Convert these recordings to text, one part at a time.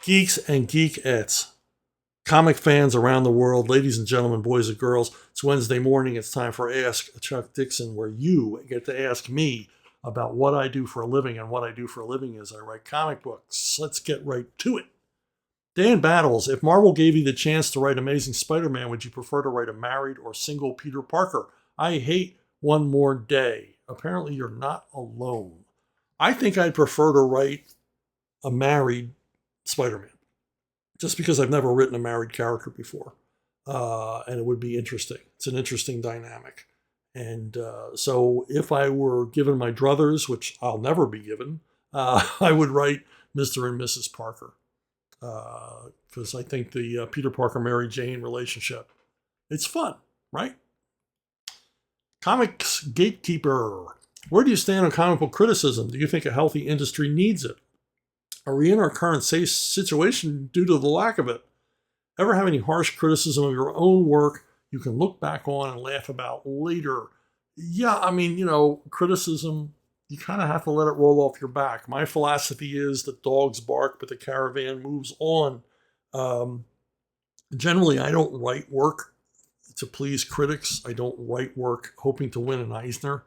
Geeks and geekettes, comic fans around the world, ladies and gentlemen, boys and girls, it's Wednesday morning. It's time for Ask Chuck Dixon, where you get to ask me about what I do for a living. And what I do for a living is I write comic books. Let's get right to it. Dan Battles, if Marvel gave you the chance to write Amazing Spider-Man, would you prefer to write a married or single Peter Parker? I hate One More Day. Apparently you're not alone. I think I'd prefer to write a married Spider-Man, just because I've never written a married character before. And it would be interesting. It's an interesting dynamic. And so if I were given my druthers, which I'll never be given, I would write Mr. and Mrs. Parker. Because I think the Peter Parker Mary Jane relationship, it's fun, right? Comics gatekeeper. Where do you stand on comic book criticism? Do you think a healthy industry needs it? Are we in our current situation due to the lack of it? Ever have any harsh criticism of your own work you can look back on and laugh about later? Yeah, I mean, criticism, you kind of have to let it roll off your back. My philosophy is that dogs bark, but the caravan moves on. Generally, I don't write work to please critics. I don't write work hoping to win an Eisner.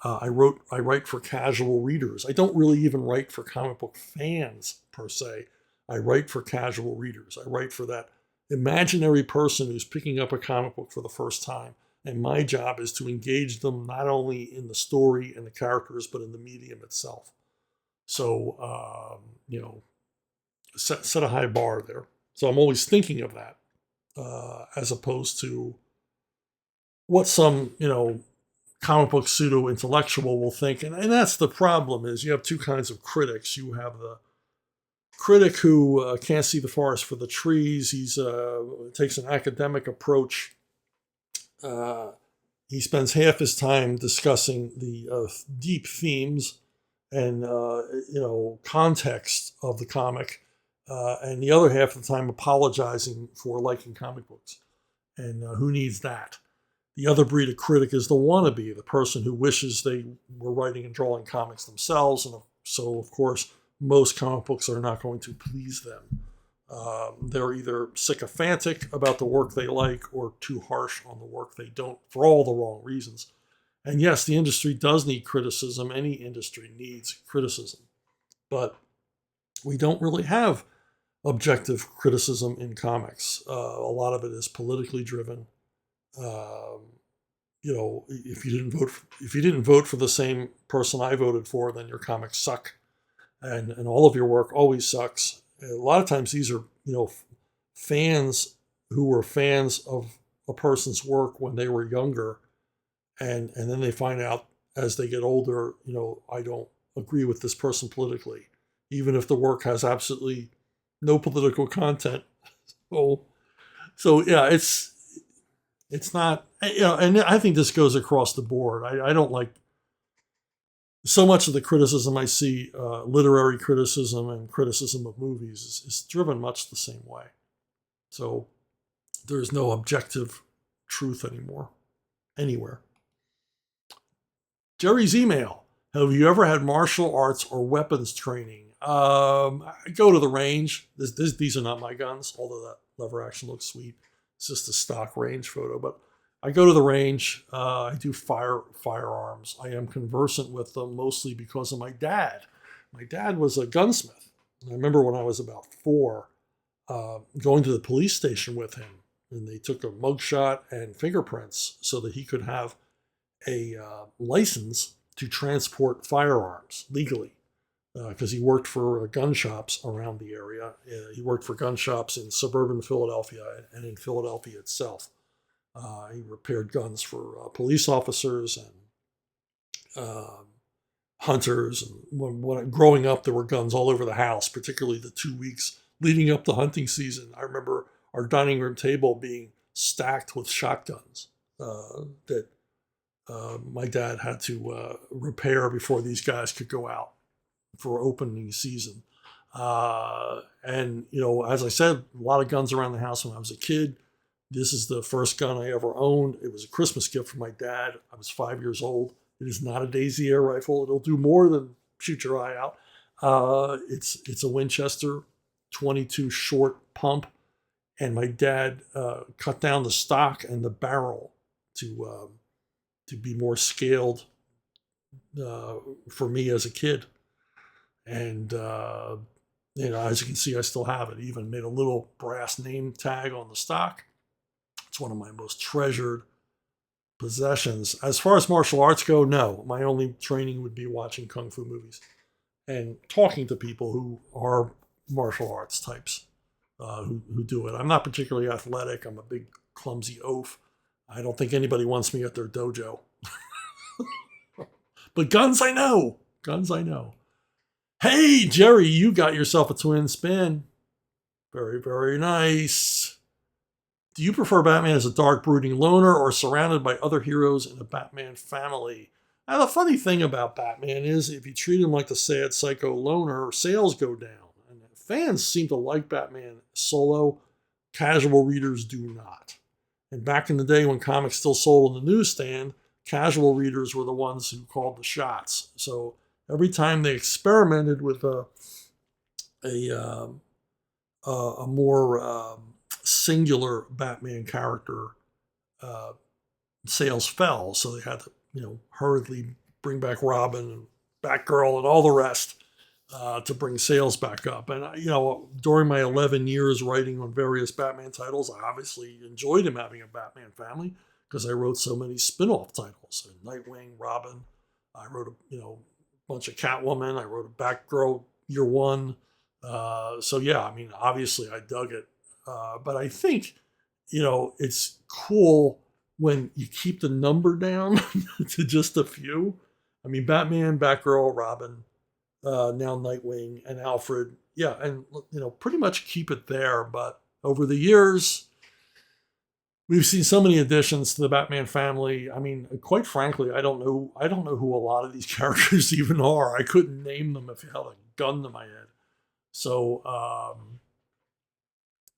I write for casual readers. I don't really even write for comic book fans per se. I write for casual readers. I write for that imaginary person who's picking up a comic book for the first time. And my job is to engage them not only in the story and the characters, but in the medium itself. So, set a high bar there. So I'm always thinking of that as opposed to what some, comic book pseudo-intellectual will think. And that's the problem is you have two kinds of critics. You have the critic who can't see the forest for the trees. He's takes an academic approach. He spends half his time discussing the deep themes and context of the comic, and the other half of the time apologizing for liking comic books. And who needs that? The other breed of critic is the wannabe, the person who wishes they were writing and drawing comics themselves. And so, of course, most comic books are not going to please them. They're either sycophantic about the work they like or too harsh on the work they don't, for all the wrong reasons. And yes, the industry does need criticism. Any industry needs criticism. But we don't really have objective criticism in comics. A lot of it is politically driven. If you didn't vote for the same person I voted for, then your comics suck, and all of your work always sucks. And a lot of times these are fans who were fans of a person's work when they were younger, and then they find out as they get older, I don't agree with this person politically, even if the work has absolutely no political content. So yeah, it's not, and I think this goes across the board. I don't like so much of the criticism I see, literary criticism and criticism of movies is driven much the same way. So there's no objective truth anymore, anywhere. Jerry's email. Have you ever had martial arts or weapons training? I go to the range. These are not my guns, although that lever action looks sweet. It's just a stock range photo, but I go to the range. I do firearms. I am conversant with them mostly because of my dad. My dad was a gunsmith. I remember when I was about 4, going to the police station with him, and they took a mugshot and fingerprints so that he could have a license to transport firearms legally. Because he worked for gun shops around the area. He worked for gun shops in suburban Philadelphia and in Philadelphia itself. He repaired guns for police officers and hunters. And when growing up, there were guns all over the house, particularly the 2 weeks leading up to hunting season. I remember our dining room table being stacked with shotguns that my dad had to repair before these guys could go out for opening season. And, as I said, a lot of guns around the house when I was a kid. This is the first gun I ever owned. It was a Christmas gift from my dad. I was 5 years old. It is not a Daisy air rifle. It'll do more than shoot your eye out. It's a Winchester 22 short pump, and my dad cut down the stock and the barrel to be more scaled for me as a kid. And as you can see, I still have it. Even made a little brass name tag on the stock. It's one of my most treasured possessions. As far as martial arts go, no. My only training would be watching kung fu movies and talking to people who are martial arts types who do it. I'm not particularly athletic. I'm a big clumsy oaf. I don't think anybody wants me at their dojo. But guns, I know. Guns, I know. Hey, Jerry, you got yourself a twin spin. Very, very nice. Do you prefer Batman as a dark, brooding loner or surrounded by other heroes in the Batman family? Now, the funny thing about Batman is if you treat him like the sad psycho loner, sales go down. And fans seem to like Batman solo. Casual readers do not. And back in the day when comics still sold on the newsstand, casual readers were the ones who called the shots. So every time they experimented with a more singular Batman character, sales fell. So they had to, hurriedly bring back Robin and Batgirl and all the rest to bring sales back up. And, during my 11 years writing on various Batman titles, I obviously enjoyed him having a Batman family because I wrote so many spin-off titles. Nightwing, Robin. I wrote a bunch of Catwoman. I wrote a Batgirl Year One. Obviously I dug it. But I think, it's cool when you keep the number down to just a few. I mean, Batman, Batgirl, Robin, now Nightwing, and Alfred. Yeah, and, pretty much keep it there. But over the years, we've seen so many additions to the Batman family. I mean, quite frankly, I don't know who a lot of these characters even are. I couldn't name them if you held a gun to my head. So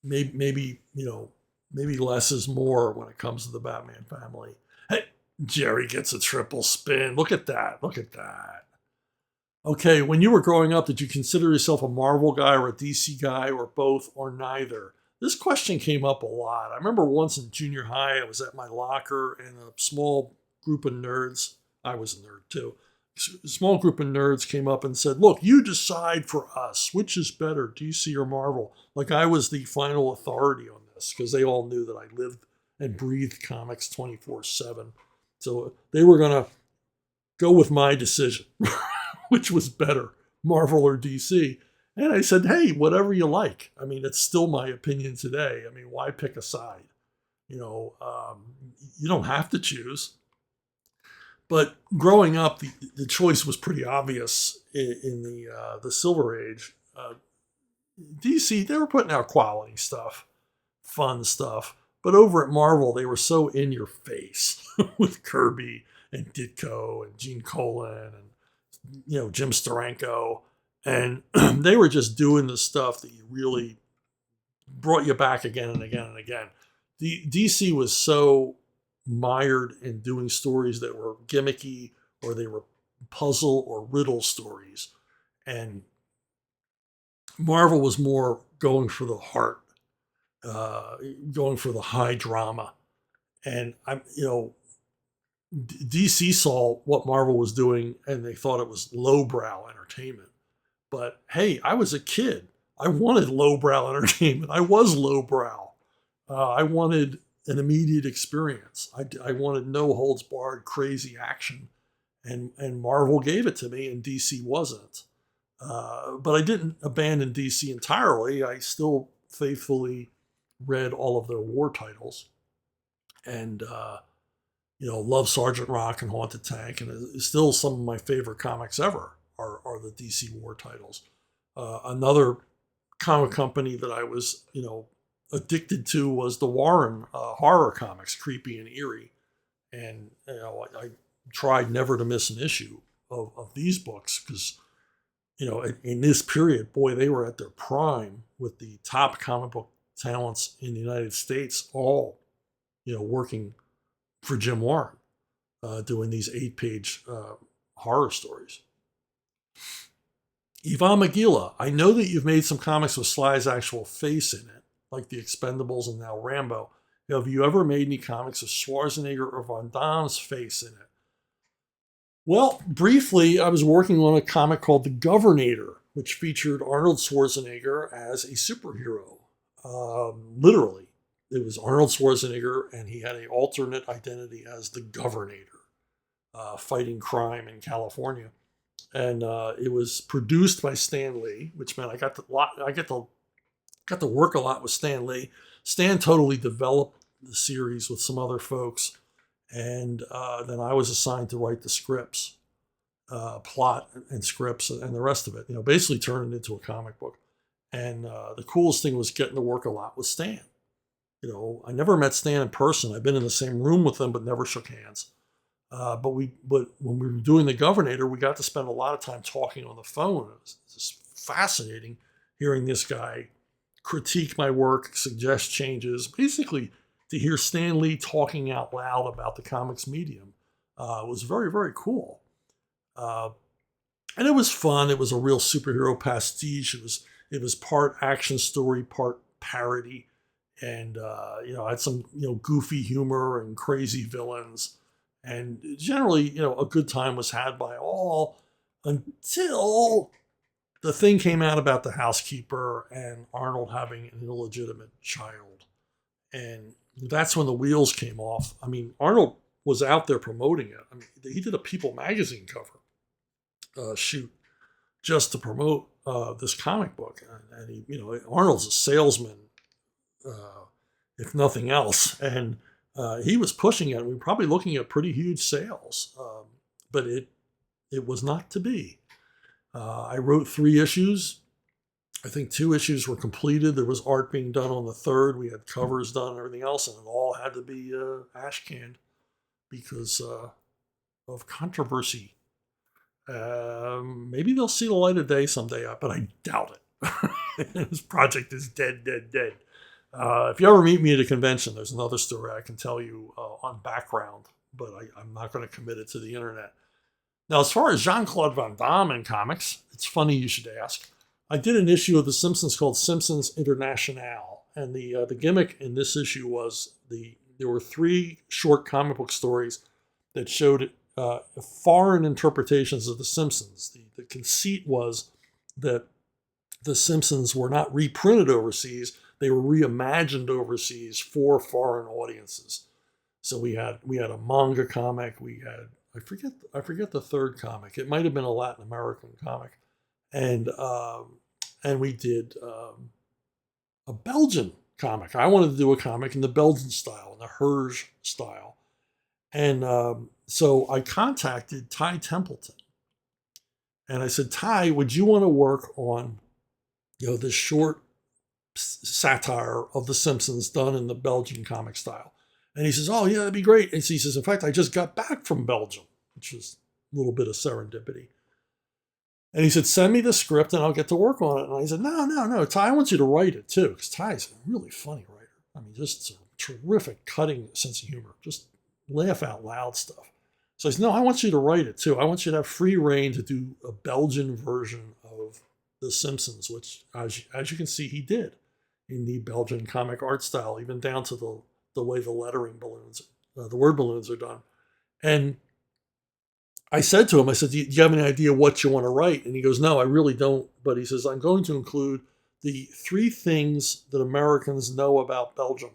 maybe less is more when it comes to the Batman family. Hey, Jerry gets a triple spin. Look at that. Look at that. Okay, when you were growing up, did you consider yourself a Marvel guy or a DC guy or both or neither? This question came up a lot. I remember once in junior high, I was at my locker and a small group of nerds, I was a nerd too, a small group of nerds came up and said, look, you decide for us. Which is better, DC or Marvel? Like I was the final authority on this because they all knew that I lived and breathed comics 24/7. So they were going to go with my decision, which was better, Marvel or DC. And I said, hey, whatever you like. I mean, it's still my opinion today. I mean, why pick a side? You don't have to choose. But growing up, the choice was pretty obvious in the Silver Age. DC, they were putting out quality stuff, fun stuff. But over at Marvel, they were so in your face with Kirby and Ditko and Gene Colan and, Jim Steranko. And they were just doing the stuff that really brought you back again and again and again. The DC was so mired in doing stories that were gimmicky or they were puzzle or riddle stories. And Marvel was more going for the heart, going for the high drama. And DC saw what Marvel was doing and they thought it was lowbrow entertainment. But hey, I was a kid. I wanted lowbrow entertainment. I was lowbrow. I wanted an immediate experience. I wanted no holds barred, crazy action, and Marvel gave it to me, and DC wasn't. But I didn't abandon DC entirely. I still faithfully read all of their war titles, and love Sergeant Rock and Haunted Tank, and it's still some of my favorite comics ever are the DC war titles. Another comic company that I was, addicted to was the Warren horror comics, creepy and eerie. And, I tried never to miss an issue of these books because, in this period, boy, they were at their prime with the top comic book talents in the United States, all, working for Jim Warren, doing these 8-page horror stories. Yvonne McGila, I know that you've made some comics with Sly's actual face in it, like The Expendables and now Rambo. Have you ever made any comics with Schwarzenegger or Van Damme's face in it? Well, briefly, I was working on a comic called The Governator, which featured Arnold Schwarzenegger as a superhero. Literally, it was Arnold Schwarzenegger, and he had an alternate identity as the Governator, fighting crime in California. And it was produced by Stan Lee, which meant I got to work a lot with Stan Lee. Stan totally developed the series with some other folks, and then I was assigned to write the scripts, plot and scripts, and the rest of it. Basically turn it into a comic book. And the coolest thing was getting to work a lot with Stan. I never met Stan in person. I've been in the same room with him, but never shook hands. But when we were doing The Governator, we got to spend a lot of time talking on the phone. It was just fascinating hearing this guy critique my work, suggest changes. Basically, to hear Stan Lee talking out loud about the comics medium was very, very cool. And it was fun. It was a real superhero pastiche. It was part action story, part parody, and I had some goofy humor and crazy villains. And generally, a good time was had by all until the thing came out about the housekeeper and Arnold having an illegitimate child. And that's when the wheels came off. I mean, Arnold was out there promoting it. I mean, he did a People magazine cover shoot just to promote this comic book. And he, Arnold's a salesman, if nothing else. And he was pushing it. We were probably looking at pretty huge sales, but it was not to be. I wrote 3 issues. I think 2 issues were completed. There was art being done on the 3rd. We had covers done and everything else, and it all had to be ash canned because of controversy. Maybe they'll see the light of day someday, but I doubt it. This project is dead. If you ever meet me at a convention, there's another story I can tell you on background, but I'm not going to commit it to the internet. Now, as far as Jean-Claude Van Damme in comics, it's funny you should ask. I did an issue of The Simpsons called Simpsons International, and the gimmick in this issue was there were 3 short comic book stories that showed foreign interpretations of The Simpsons. The conceit was that The Simpsons were not reprinted overseas; they were reimagined overseas for foreign audiences. So we had a manga comic. We had I forget the 3rd comic. It might have been a Latin American comic, and we did a Belgian comic. I wanted to do a comic in the Belgian style, in the Herge style, and so I contacted Ty Templeton, and I said, Ty, would you want to work on this short satire of The Simpsons done in the Belgian comic style? And he says, oh, yeah, that'd be great. And he says, in fact, I just got back from Belgium, which is a little bit of serendipity. And he said, send me the script and I'll get to work on it. And I said, no, Ty, I want you to write it too, because Ty's a really funny writer. I mean, just a terrific, cutting sense of humor, just laugh out loud stuff. So I said, no, I want you to write it too. I want you to have free reign to do a Belgian version of The Simpsons, which, as you can see, he did in the Belgian comic art style, even down to the way the lettering balloons, the word balloons are done. And I said to him, do you have any idea what you want to write? And he goes, no, I really don't. But he says, I'm going to include the 3 things that Americans know about Belgium.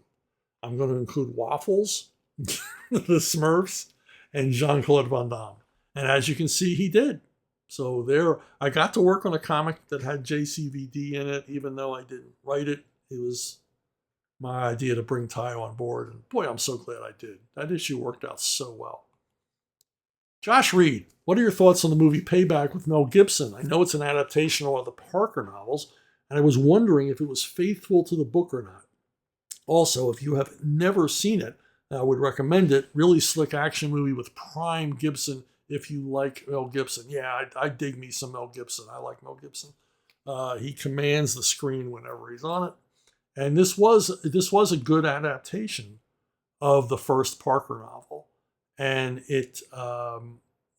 I'm going to include waffles, the Smurfs, and Jean-Claude Van Damme. And as you can see, he did. So there, I got to work on a comic that had JCVD in it, even though I didn't write it. It was my idea to bring Ty on board. And boy, I'm so glad I did. That issue worked out so well. Josh Reed, what are your thoughts on the movie Payback with Mel Gibson? I know it's an adaptation of one of the Parker novels, and I was wondering if it was faithful to the book or not. Also, if you have never seen it, I would recommend it. Really slick action movie with prime Gibson if you like Mel Gibson. Yeah, I dig me some Mel Gibson. I like Mel Gibson. He commands the screen whenever he's on it. And this was a good adaptation of the first Parker novel. And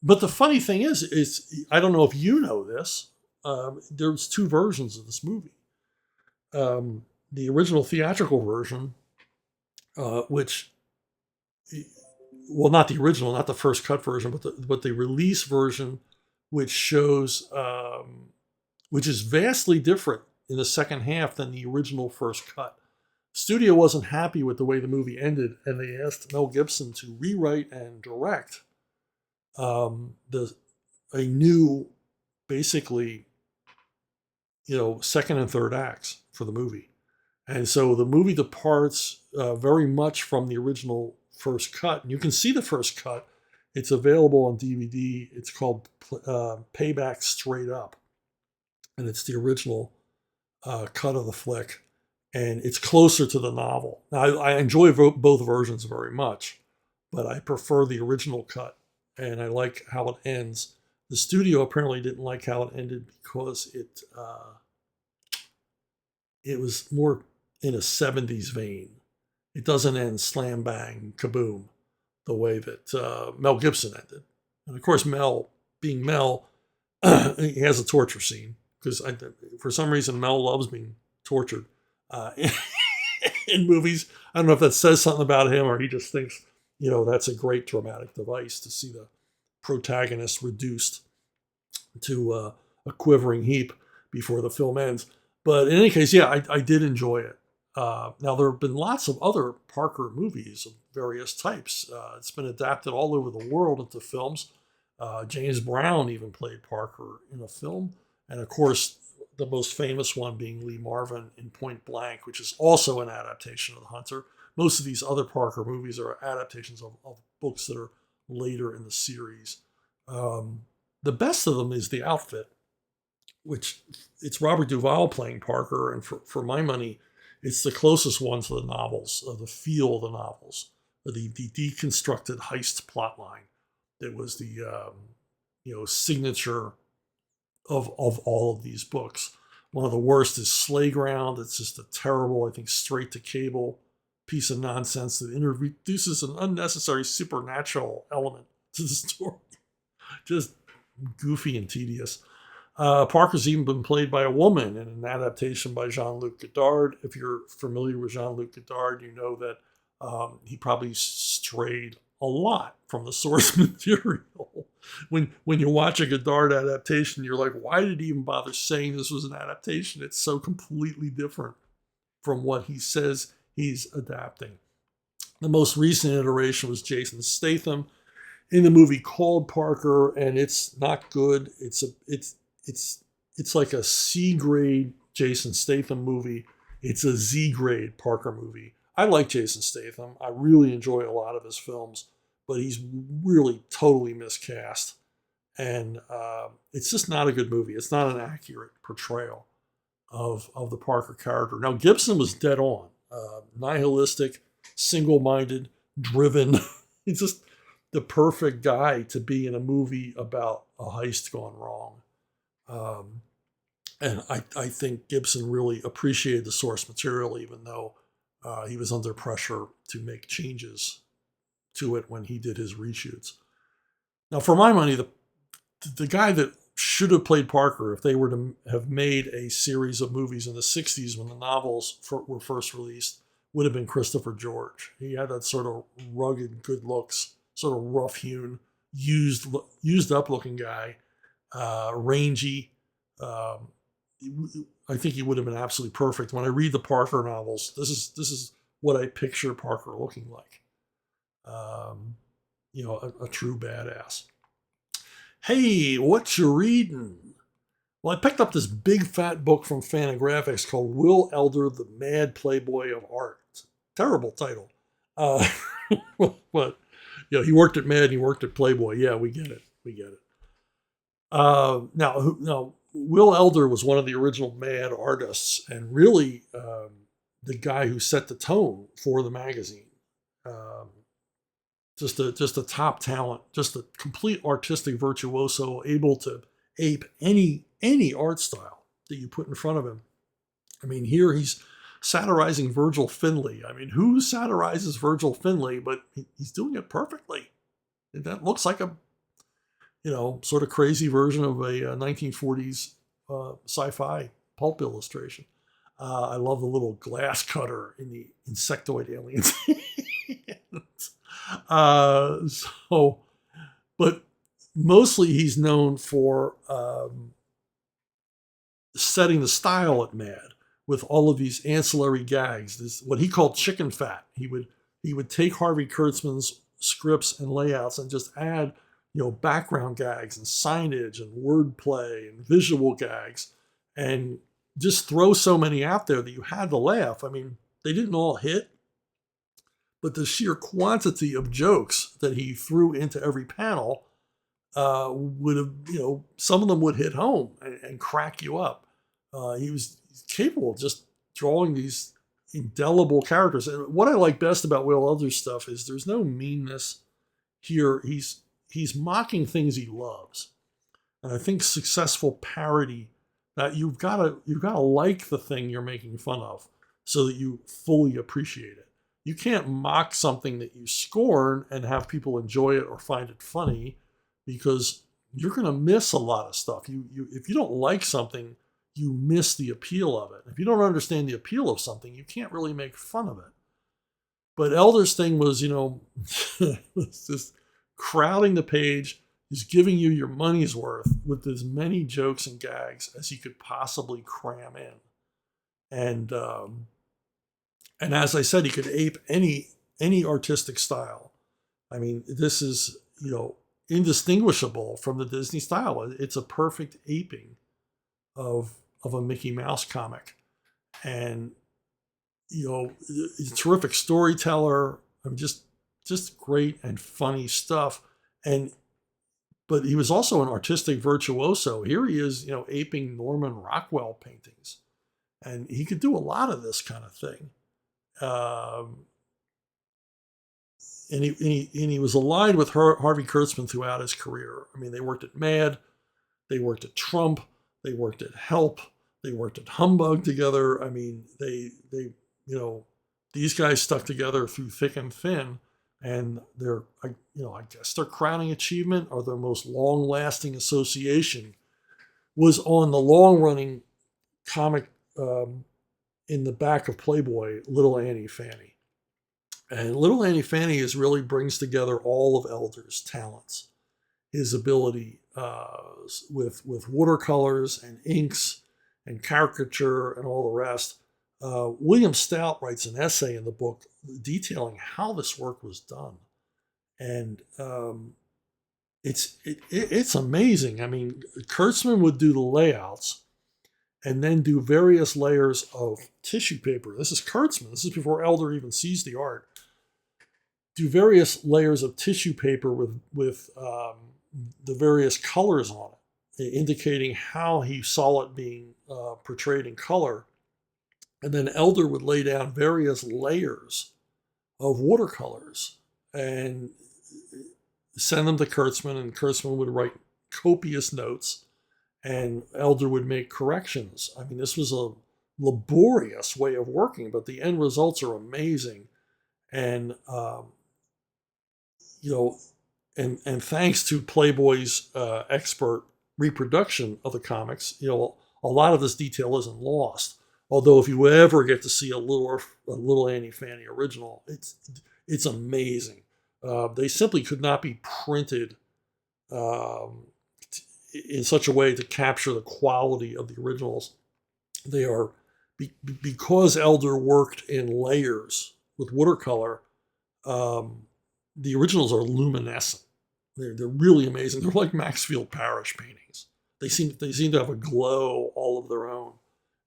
but the funny thing is I don't know if you know this, there's two versions of this movie. The original theatrical version, which, well, not the original, not the first cut version, but the release version, which shows, which is vastly different in the second half than the original first cut. Studio wasn't happy with the way the movie ended, and they asked Mel Gibson to rewrite and direct a new, basically, second and third acts for the movie. And so the movie departs very much from the original first cut. And you can see the first cut. It's available on DVD. It's called Payback Straight Up. And it's the original cut of the flick. And it's closer to the novel. Now, I enjoy both versions very much, but I prefer the original cut. And I like how it ends. The studio apparently didn't like how it ended because it was more in a 70s vein. It doesn't end slam bang kaboom the way that Mel Gibson ended. And of course, Mel, being Mel, he has a torture scene because for some reason Mel loves being tortured in movies. I don't know if that says something about him or he just thinks, that's a great dramatic device to see the protagonist reduced to a quivering heap before the film ends. But in any case, yeah, I did enjoy it. Now, there have been lots of other Parker movies of various types. It's been adapted all over the world into films. James Brown even played Parker in a film. And of course, the most famous one being Lee Marvin in Point Blank, which is also an adaptation of The Hunter. Most of these other Parker movies are adaptations of books that are later in the series. The best of them is The Outfit, which it's Robert Duvall playing Parker. And for my money, it's the closest one to the novels, the feel of the novels, the deconstructed heist plotline that was the signature of all of these books. One of the worst is Slayground. It's just a terrible, I think, straight to cable piece of nonsense that introduces an unnecessary supernatural element to the story. Just goofy and tedious. Parker's even been played by a woman in an adaptation by Jean-Luc Godard. If you're familiar with Jean-Luc Godard, you know that he probably strayed a lot from the source material. When you watch a Godard adaptation, you're like, why did he even bother saying this was an adaptation? It's so completely different from what he says he's adapting. The most recent iteration was Jason Statham in the movie called Parker, and it's not good. It's like a C grade Jason Statham movie. It's a Z grade Parker movie. I like Jason Statham. I really enjoy a lot of his films, but he's really totally miscast. And it's just not a good movie. It's not an accurate portrayal of the Parker character. Now, Gibson was dead on. Nihilistic, single-minded, driven. He's just the perfect guy to be in a movie about a heist gone wrong. And I think Gibson really appreciated the source material, even though he was under pressure to make changes to it when he did his reshoots. Now, for my money, the guy that should have played Parker, if they were to have made a series of movies in the 60s when the novels were first released, would have been Christopher George. He had that sort of rugged, good looks, sort of rough-hewn, used up looking guy, rangy. I think he would have been absolutely perfect. When I read the Parker novels, this is what I picture Parker looking like. A true badass. Hey, what you reading? Well, I picked up this big fat book from Fantagraphics called Will Elder, the Mad Playboy of Art. It's a terrible title. But he worked at Mad and he worked at Playboy. Yeah, we get it. Now, Will Elder was one of the original Mad artists and really the guy who set the tone for the magazine. Just a top talent, just a complete artistic virtuoso, able to ape any art style that you put in front of him. I mean, here he's satirizing Virgil Finlay. I mean, who satirizes Virgil Finlay? But he's doing it perfectly. And that looks like a sort of crazy version of a 1940s sci-fi pulp illustration. I love the little glass cutter in the insectoid aliens. So, but mostly he's known for setting the style at Mad with all of these ancillary gags. This what he called chicken fat. He would take Harvey Kurtzman's scripts and layouts and just add, background gags and signage and wordplay and visual gags, and just throw so many out there that you had to laugh. I mean, they didn't all hit, but the sheer quantity of jokes that he threw into every panel would have, some of them would hit home and crack you up. He was capable of just drawing these indelible characters. And what I like best about Will Elder's stuff is there's no meanness here. He's mocking things he loves. And I think successful parody, that you've got to like the thing you're making fun of so that you fully appreciate it. You can't mock something that you scorn and have people enjoy it or find it funny, because you're going to miss a lot of stuff. If you don't like something, you miss the appeal of it. If you don't understand the appeal of something, you can't really make fun of it. But Elder's thing was, was just crowding the page, just giving you your money's worth with as many jokes and gags as he could possibly cram in. And as I said, he could ape any artistic style. I mean, this is, indistinguishable from the Disney style. It's a perfect aping of a Mickey Mouse comic. And, he's a terrific storyteller. I mean, just great and funny stuff. But he was also an artistic virtuoso. Here he is, aping Norman Rockwell paintings. And he could do a lot of this kind of thing. And he was aligned with Harvey Kurtzman throughout his career. I mean, they worked at Mad, they worked at Trump, they worked at Help, they worked at Humbug together. I mean, they these guys stuck together through thick and thin, and I guess their crowning achievement or their most long-lasting association was on the long-running comic in the back of Playboy, Little Annie Fanny. And Little Annie Fanny really brings together all of Elder's talents. His ability with watercolors and inks and caricature and all the rest. William Stout writes an essay in the book detailing how this work was done. And it's amazing. I mean, Kurtzman would do the layouts and then do various layers of tissue paper. This is Kurtzman. This is before Elder even sees the art. Do various layers of tissue paper with the various colors on it, indicating how he saw it being portrayed in color. And then Elder would lay down various layers of watercolors and send them to Kurtzman, and Kurtzman would write copious notes, and Elder would make corrections. I mean, this was a laborious way of working, but the end results are amazing. And and thanks to Playboy's expert reproduction of the comics, a lot of this detail isn't lost. Although if you ever get to see a Little Annie Fanny original, it's amazing. They simply could not be printed in such a way to capture the quality of the originals. They are, because Elder worked in layers with watercolor, the originals are luminescent. They're really amazing. They're like Maxfield Parrish paintings. They seem to have a glow all of their own,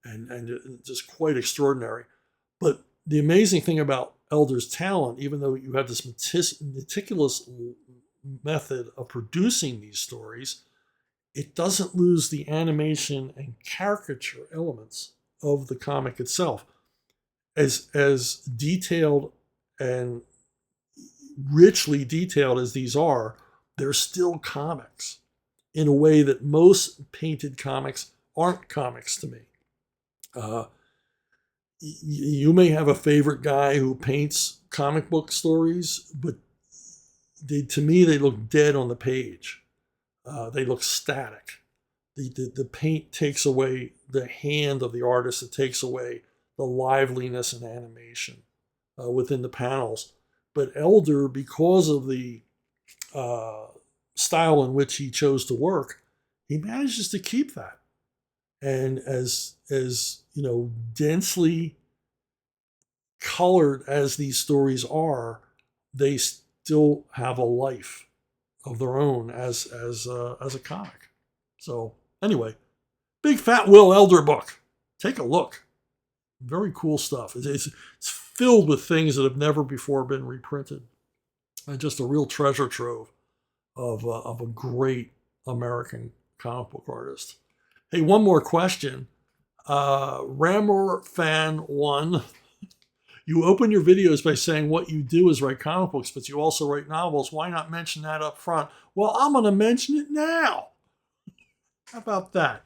and just quite extraordinary. But the amazing thing about Elder's talent, even though you have this meticulous method of producing these stories, it doesn't lose the animation and caricature elements of the comic itself. As detailed and richly detailed as these are, they're still comics in a way that most painted comics aren't comics to me. You may have a favorite guy who paints comic book stories, but to me, they look dead on the page. They look static. The paint takes away the hand of the artist. It takes away the liveliness and animation within the panels. But Elder, because of the uh, style in which he chose to work, he manages to keep that. And as densely colored as these stories are, they still have a life of their own as a comic. So anyway, big fat Will Elder book. Take a look. Very cool stuff. It's filled with things that have never before been reprinted, and just a real treasure trove of a great American comic book artist. Hey, one more question. Ramor Fan 1, you open your videos by saying what you do is write comic books, but you also write novels. Why not mention that up front? Well, I'm going to mention it now. How about that?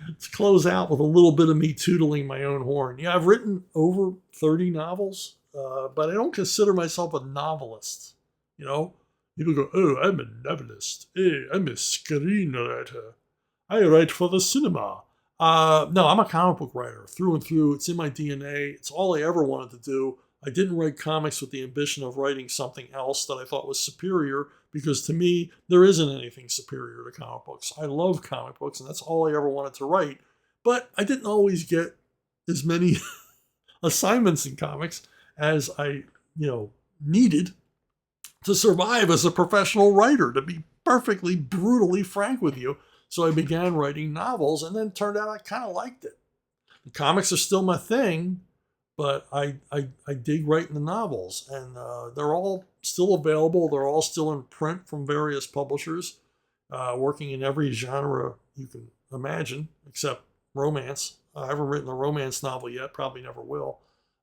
Let's close out with a little bit of me tootling my own horn. Yeah, I've written over 30 novels, but I don't consider myself a novelist. You know, people go, "Oh, I'm a novelist. Hey, I'm a screenwriter. I write for the cinema." No, I'm a comic book writer through and through. It's in my DNA. It's all I ever wanted to do. I didn't write comics with the ambition of writing something else that I thought was superior, because to me, there isn't anything superior to comic books. I love comic books, and that's all I ever wanted to write. But I didn't always get as many assignments in comics as I, needed to survive as a professional writer, to be perfectly brutally frank with you. So I began writing novels, and then turned out I kind of liked it. The comics are still my thing, but I dig writing the novels, and they're all still available. They're all still in print from various publishers, working in every genre you can imagine, except romance. I haven't written a romance novel yet, probably never will.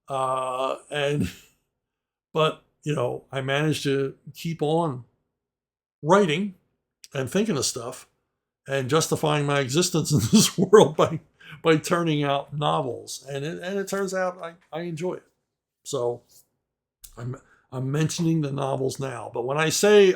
But I managed to keep on writing and thinking of stuff and justifying my existence in this world by turning out novels, and it turns out I enjoy it. So I'm mentioning the novels now, but when I say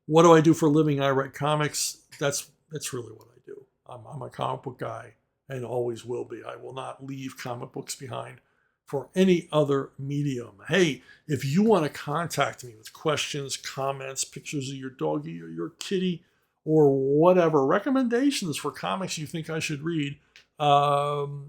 what do I do for a living, I write comics. That's really what I do. I'm a comic book guy and always will be. I will not leave comic books behind for any other medium. Hey, if you want to contact me with questions, comments, pictures of your doggy or your kitty, or whatever, recommendations for comics you think I should read, go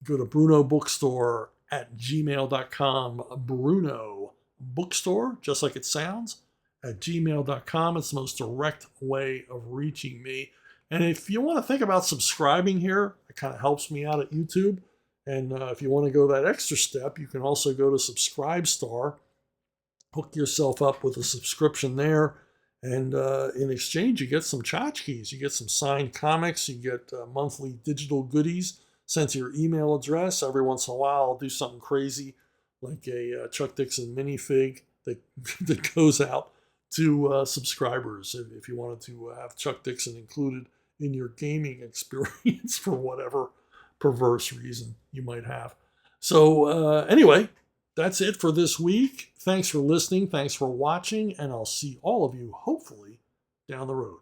to Bruno Bookstore at gmail.com. Bruno Bookstore, just like it sounds, at gmail.com. It's the most direct way of reaching me. And if you want to think about subscribing here, it kind of helps me out at YouTube. And if you want to go that extra step, you can also go to Subscribestar, hook yourself up with a subscription there. And in exchange, you get some tchotchkes. You get some signed comics. You get monthly digital goodies sent to your email address. Every once in a while, I'll do something crazy like a Chuck Dixon minifig that goes out to subscribers. If you wanted to have Chuck Dixon included in your gaming experience for whatever perverse reason you might have. So anyway, that's it for this week. Thanks for listening. Thanks for watching. And I'll see all of you, hopefully, down the road.